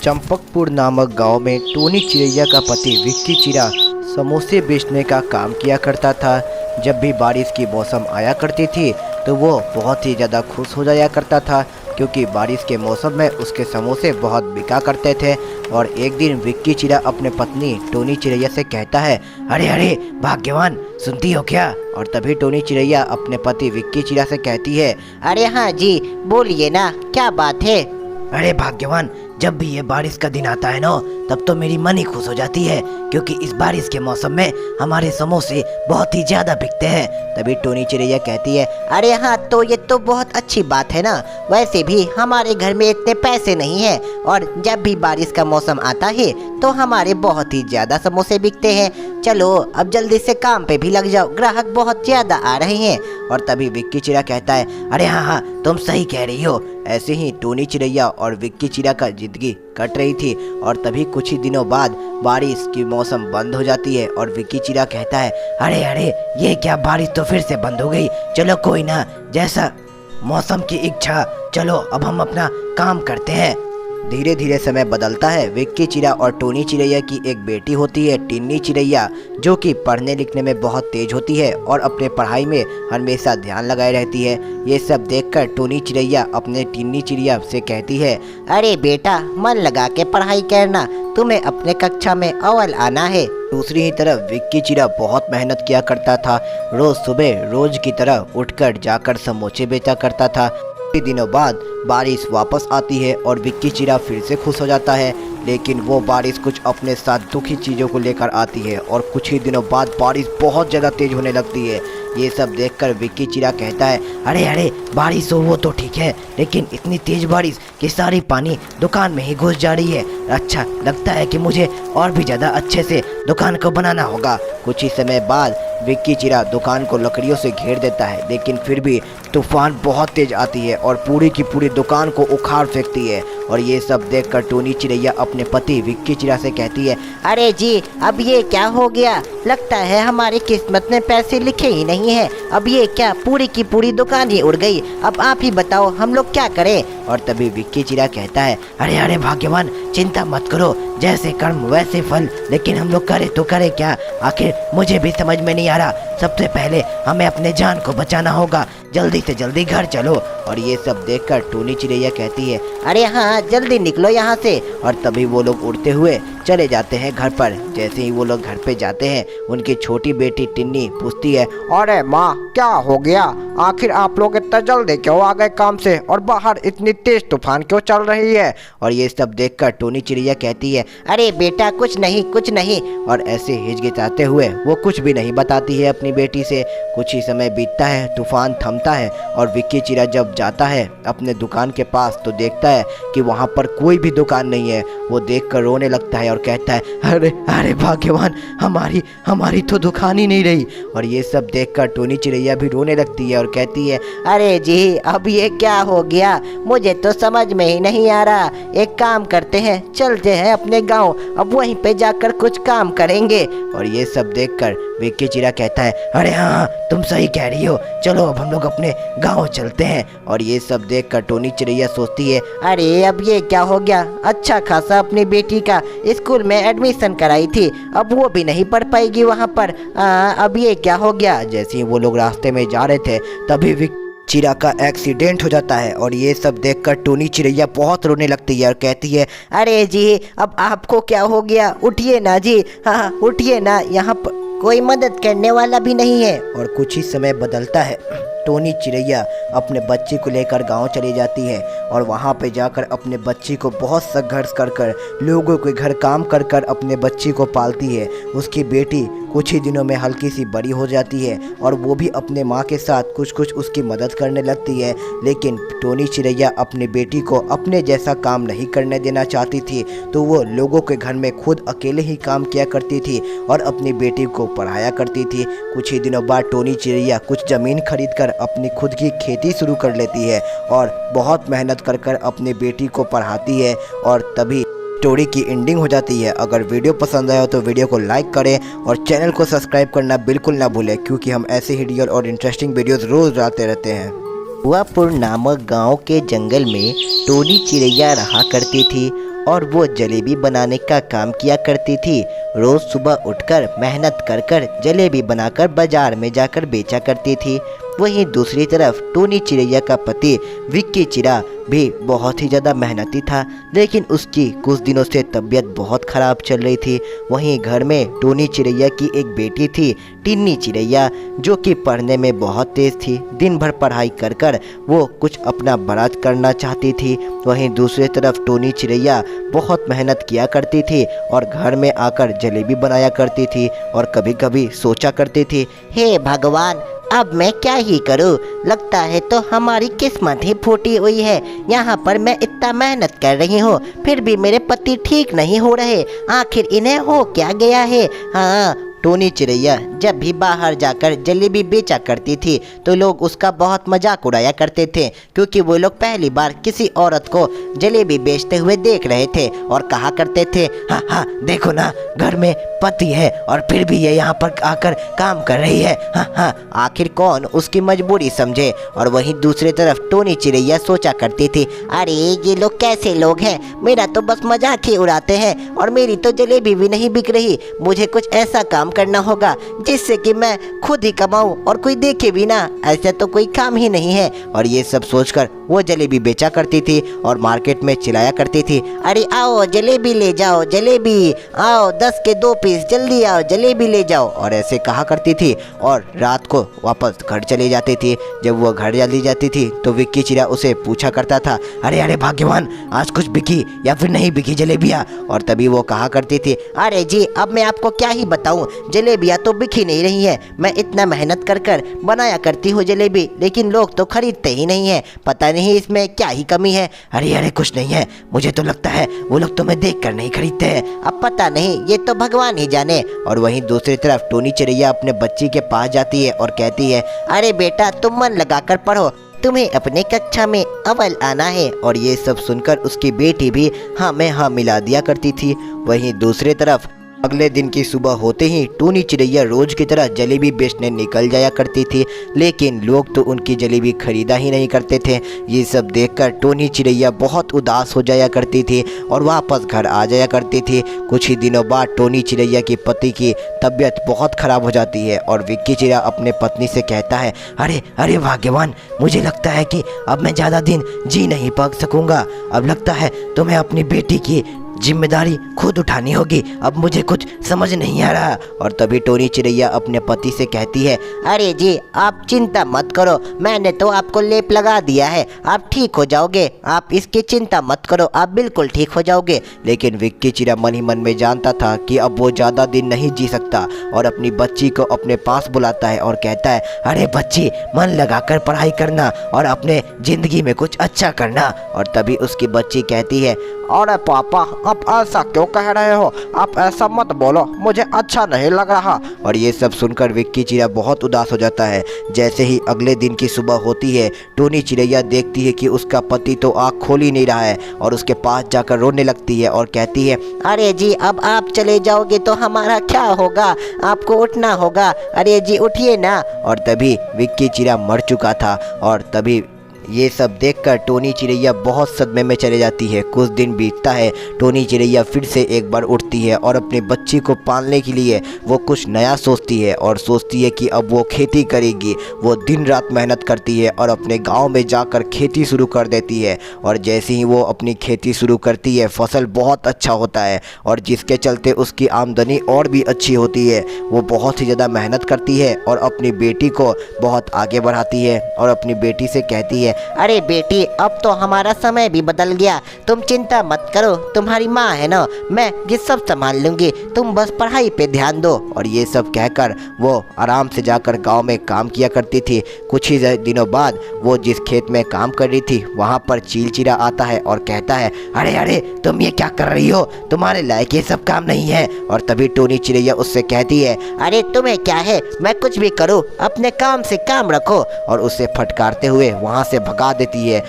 चंपकपुर नामक गांव में टोनी चिरैया का पति विक्की चिरा समोसे बेचने का काम किया करता था। जब भी बारिश की मौसम आया करती थी तो वो बहुत ही ज़्यादा खुश हो जाया करता था, क्योंकि बारिश के मौसम में उसके समोसे बहुत बिका करते थे। और एक दिन विक्की चिरा अपने पत्नी टोनी चिरैया से कहता है, अरे अरे भाग्यवान, सुनती हो क्या? और तभी टोनी चिरैया अपने पति विक्की चिरा से कहती है, अरे हाँ जी, बोलिए ना, क्या बात है? अरे भाग्यवान, जब भी ये बारिश का दिन आता है ना, तब तो मेरी मन ही खुश हो जाती है, क्योंकि इस बारिश के मौसम में हमारे समोसे बहुत ही ज़्यादा बिकते हैं। तभी टोनी चिरैया कहती है, अरे हाँ, तो ये तो बहुत अच्छी बात है ना। वैसे भी हमारे घर में इतने पैसे नहीं हैं, और जब भी बारिश का मौसम आता है तो हमारे बहुत ही ज़्यादा समोसे बिकते हैं। चलो अब जल्दी से काम पे भी लग जाओ, ग्राहक बहुत ज़्यादा आ रहे हैं। और तभी विक्की चिरा कहता है, अरे हाँ हाँ, तुम सही कह रही हो। ऐसे ही टोनी चिरैया और विक्की चिरा का जिंदगी कट रही थी। और तभी कुछ ही दिनों बाद बारिश की मौसम बंद हो जाती है और विक्की चिरा कहता है, अरे अरे, ये क्या, बारिश तो फिर से बंद हो गई। चलो कोई ना, जैसा मौसम की इच्छा, चलो अब हम अपना काम करते हैं। धीरे धीरे समय बदलता है। विक्की चिरा और टोनी चिरैया की एक बेटी होती है, टिन्नी चिरैया, जो कि पढ़ने लिखने में बहुत तेज होती है और अपने पढ़ाई में हमेशा ध्यान लगाए रहती है। ये सब देखकर टोनी चिरैया अपने टिन्नी चिड़िया से कहती है, अरे बेटा, मन लगा के पढ़ाई करना, तुम्हें अपने कक्षा में अव्वल आना है। दूसरी ही तरफ विक्की चिरा बहुत मेहनत किया करता था। रोज सुबह रोज की तरह उठकर जाकर समोसे बेचा करता था। कुछ दिनों बाद बारिश वापस आती है और विक्की चिरा फिर से खुश हो जाता है, लेकिन वो बारिश कुछ अपने साथ दुखी चीज़ों को लेकर आती है और कुछ ही दिनों बाद बारिश बहुत ज़्यादा तेज होने लगती है। ये सब देखकर विक्की चिरा कहता है, अरे अरे, बारिश हो वो तो ठीक है, लेकिन इतनी तेज बारिश कि सारी पानी दुकान में ही घुस जा रही है। अच्छा लगता है कि मुझे और भी ज़्यादा अच्छे से दुकान को बनाना होगा। कुछ ही समय बाद विक्की चिरा दुकान को लकड़ियों से घेर देता है, लेकिन फिर भी तूफान बहुत तेज आती है और पूरी की पूरी दुकान को उखाड़ फेंकती है। और ये सब देखकर टोनी चिरैया अपने पति विक्की चिरा से कहती है, अरे जी, अब ये क्या हो गया? लगता है हमारी किस्मत में पैसे लिखे ही नहीं है। अब ये क्या, पूरी की पूरी दुकान ही उड़ गई। अब आप ही बताओ, हम लोग क्या करें? और तभी विक्की चिरा कहता है, अरे अरे भाग्यवान, चिंता मत करो, जैसे कर्म वैसे फल। लेकिन हम लोग करें तो करें क्या? आखिर मुझे भी समझ में नहीं आ रहा। सबसे पहले हमें अपने जान को बचाना होगा, जल्दी से जल्दी घर चलो। और ये सब देखकर टोनी चिरैया कहती है, अरे हाँ, जल्दी निकलो यहाँ से। और तभी वो लोग उड़ते हुए चले जाते हैं घर पर। जैसे ही वो लोग घर पे जाते हैं, उनकी छोटी बेटी टिन्नी पूछती है, अरे माँ, क्या हो गया? आखिर आप लोग इतना जल्दी क्यों आ गए काम से, और बाहर इतनी तेज तूफान क्यों चल रही है? और ये सब देखकर टोनी चिरैया कहती है, अरे बेटा, कुछ नहीं कुछ नहीं। और ऐसे हिचकिचाते हुए वो कुछ भी नहीं बताती है अपनी बेटी से। कुछ ही समय बीतता है, तूफान थमता है और विक्की चिरा जब जाता है अपने दुकान के पास तो देखता है कि वहाँ पर कोई भी दुकान नहीं है। वो देखकर रोने लगता है और कहता है, अरे अरे भाग्यवान, हमारी तो दुकान ही नहीं रही। और ये सब देखकर टोनी चिरैया भी रोने लगती है और कहती है, अरे जी, अब ये क्या हो गया? मुझे तो समझ में ही नहीं आ रहा। एक काम करते हैं, चलते हैं अपने गांव, अब वहीं पे जाकर कुछ काम करेंगे। और ये सब देखकर विक्की चिरा कहता है, अरे हाँ, तुम सही कह रही हो, चलो अब हम लोग अपने गांव चलते हैं। और ये सब देखकर टोनी चिरैया सोचती है, अरे अब ये क्या हो गया? अच्छा खासा अपनी बेटी का स्कूल में एडमिशन कराई थी, अब वो भी नहीं पढ़ पाएगी वहाँ पर। अब ये क्या हो गया? जैसे ही वो लोग रास्ते में जा रहे थे, तभी विक्की चिरा का एक्सीडेंट हो जाता है। और ये सब देखकर टोनी चिरैया बहुत रोने लगती है और कहती है, अरे जी, अब आपको क्या हो गया? उठिए ना जी, हाँ उठिए ना, यहाँ पर कोई मदद करने वाला भी नहीं है। और कुछ ही समय बदलता है। टोनी चिरैया अपने बच्चे को लेकर गांव चली जाती है और वहां पे जाकर अपने बच्ची को बहुत संघर्ष कर लोगों के घर काम कर अपने बच्ची को पालती है। उसकी बेटी कुछ ही दिनों में हल्की सी बड़ी हो जाती है और वो भी अपने माँ के साथ कुछ उसकी मदद करने लगती है। लेकिन टोनी चिरैया अपनी बेटी को अपने जैसा काम नहीं करने देना चाहती थी, तो वो लोगों के घर में खुद अकेले ही काम किया करती थी और अपनी बेटी को पढ़ाया करती थी। कुछ ही दिनों बाद टोनी चिरैया कुछ ज़मीन खरीदकर अपनी खुद की खेती शुरू कर लेती है और बहुत मेहनत कर अपनी बेटी को पढ़ाती है। और तभी स्टोरी की एंडिंग हो जाती है। अगर वीडियो पसंद आया हो तो वीडियो को लाइक करें और चैनल को सब्सक्राइब करना बिल्कुल ना भूलें, क्योंकि हम ऐसे ही रियल और इंटरेस्टिंग वीडियोस रोज़ लाते रहते हैं। हुआपुर नामक गांव के जंगल में टोनी चिड़ैया रहा करती थी और वो जलेबी बनाने का काम किया करती थी। रोज़ सुबह उठकर मेहनत कर कर जलेबी बनाकर बाजार में जाकर बेचा करती थी। वहीं दूसरी तरफ टोनी चिड़ैया का पति विक्की चिड़ा भी बहुत ही ज़्यादा मेहनती था, लेकिन उसकी कुछ दिनों से तबीयत बहुत ख़राब चल रही थी। वहीं घर में टोनी चिड़ैया की एक बेटी थी टिन्नी चिड़ैया, जो कि पढ़ने में बहुत तेज़ थी। दिन भर पढ़ाई कर कर वो कुछ अपना बड़ा करना चाहती थी। वहीं दूसरी तरफ टोनी चिड़ैया बहुत मेहनत किया करती थी और घर में आकर जलेबी बनाया करती थी और कभी कभी सोचा करती थी, हे भगवान, अब मैं क्या ही करूं? लगता है तो हमारी किस्मत ही फूटी हुई है। यहाँ पर मैं इतना मेहनत कर रही हूँ, फिर भी मेरे पति ठीक नहीं हो रहे। आखिर इन्हें हो क्या गया है? हाँ, टोनी चिड़ैया जब भी बाहर जाकर जलेबी बेचा करती थी तो लोग उसका बहुत मजाक उड़ाया करते थे, क्योंकि वो लोग पहली बार किसी औरत को जलेबी बेचते हुए देख रहे थे और कहा करते थे, हाँ हाँ देखो ना, घर में पति है और फिर भी ये यहाँ पर आकर काम कर रही है। हाँ हाँ, आखिर कौन उसकी मजबूरी समझे। और वहीं दूसरी तरफ टोनी चिड़ैया सोचा करती थी, अरे ये लोग कैसे लोग हैं? मेरा तो बस मजाक ही उड़ाते हैं और मेरी तो जलेबी भी नहीं बिक रही। मुझे कुछ ऐसा काम करना होगा जिससे कि मैं खुद ही कमाऊं और कोई देखे भी ना। ऐसा तो कोई काम ही नहीं है। और ये सब सोचकर वो जलेबी बेचा करती थी और मार्केट में चिल्लाया करती थी, अरे आओ जलेबी ले जाओ, जलेबी आओ, 10 के 2 पीस, जल्दी आओ जलेबी ले जाओ। और ऐसे कहा करती थी और रात को वापस घर चली जाती थी। जब वो घर चली जाती थी तो विक्की चिड़ा उसे पूछा करता था, अरे अरे भाग्यवान, आज कुछ बिकी या फिर नहीं बिकी जलेबियाँ? और तभी वो कहा करती थी, अरे जी, अब मैं आपको क्या ही बताऊं, जलेबियाँ तो बिकी नहीं रही है। मैं इतना मेहनत कर कर बनाया करती हूँ जलेबी, लेकिन लोग तो खरीदते ही नहीं है। पता नहीं इसमें क्या ही कमी है। अरे अरे कुछ नहीं है, मुझे तो लगता है वो लोग तुम्हें देख कर नहीं खरीदते हैं। अब पता नहीं, ये तो भगवान ही जाने। और वहीं दूसरी तरफ टोनी चिड़ैया अपने बच्ची के पास जाती है और कहती है, अरे बेटा, तुम मन लगाकर पढ़ो, तुम्हें अपने कक्षा में अव्वल आना है। और ये सब सुनकर उसकी बेटी भी हाँ में हाँ मिला दिया करती थी। वहीं दूसरी तरफ अगले दिन की सुबह होते ही टोनी चिड़ैया रोज की तरह जलेबी बेचने निकल जाया करती थी, लेकिन लोग तो उनकी जलेबी खरीदा ही नहीं करते थे। ये सब देखकर टोनी चिड़ैया बहुत उदास हो जाया करती थी और वापस घर आ जाया करती थी। कुछ ही दिनों बाद टोनी चिड़ैया के पति की तबीयत बहुत ख़राब हो जाती है और विक्की चिड़ा अपने पत्नी से कहता है, अरे अरे भाग्यवान, मुझे लगता है कि अब मैं ज़्यादा दिन जी नहीं पा सकूँगा। अब लगता है तुम्हें अपनी बेटी की जिम्मेदारी खुद उठानी होगी। अब मुझे कुछ समझ नहीं आ रहा। और तभी टोनी चिड़ैया अपने पति से कहती है, अरे जी, आप चिंता मत करो, मैंने तो आपको लेप लगा दिया है, आप ठीक हो जाओगे। आप इसकी चिंता मत करो, आप बिल्कुल ठीक हो जाओगे। लेकिन विक्की चिड़ा मन ही मन में जानता था कि अब वो ज़्यादा दिन नहीं जी सकता और अपनी बच्ची को अपने पास बुलाता है और कहता है, अरे बच्ची, मन लगाकर पढ़ाई करना और अपने ज़िंदगी में कुछ अच्छा करना। और तभी उसकी बच्ची कहती है, अरे पापा, आप ऐसा क्यों कह रहे हो? आप ऐसा मत बोलो, मुझे अच्छा नहीं लग रहा। और ये सब सुनकर विक्की चिड़ा बहुत उदास हो जाता है। जैसे ही अगले दिन की सुबह होती है, टोनी चिड़ैया देखती है कि उसका पति तो आँख खोल ही नहीं रहा है और उसके पास जाकर रोने लगती है और कहती है, अरे जी, अब आप चले जाओगे तो हमारा क्या होगा? आपको उठना होगा। अरे जी, उठिए ना। और तभी विक्की चिड़ा मर चुका था। और तभी ये सब देखकर टोनी चिड़ैया बहुत सदमे में चले जाती है। कुछ दिन बीतता है, टोनी चिड़ैया फिर से एक बार उठती है और अपनी बच्ची को पालने के लिए वो कुछ नया सोचती है और सोचती है कि अब वो खेती करेगी। वो दिन रात मेहनत करती है और अपने गांव में जाकर खेती शुरू कर देती है। और जैसे ही वो अपनी खेती शुरू करती है, फसल बहुत अच्छा होता है और जिसके चलते उसकी आमदनी और भी अच्छी होती है। वो बहुत ही ज़्यादा मेहनत करती है और अपनी बेटी को बहुत आगे बढ़ाती है और अपनी बेटी से कहती है, अरे बेटी, अब तो हमारा समय भी बदल गया, तुम चिंता मत करो, तुम्हारी माँ है ना, मैं ये सब संभाल लूँगी, तुम बस पढ़ाई पे ध्यान दो। और ये सब कहकर वो आराम से जाकर गांव में काम किया करती थी। कुछ ही दिनों बाद वो जिस खेत में काम कर रही थी वहाँ पर चील चिड़ा आता है और कहता है, अरे अरे, तुम ये क्या कर रही हो? तुम्हारे लायक ये सब काम नहीं है। और तभी टोनी चिड़ैया उससे कहती है, अरे तुम्हें क्या है, मैं कुछ भी करूँ, अपने काम से काम रखो। और उसे फटकारते हुए वहाँ से भगा देती है।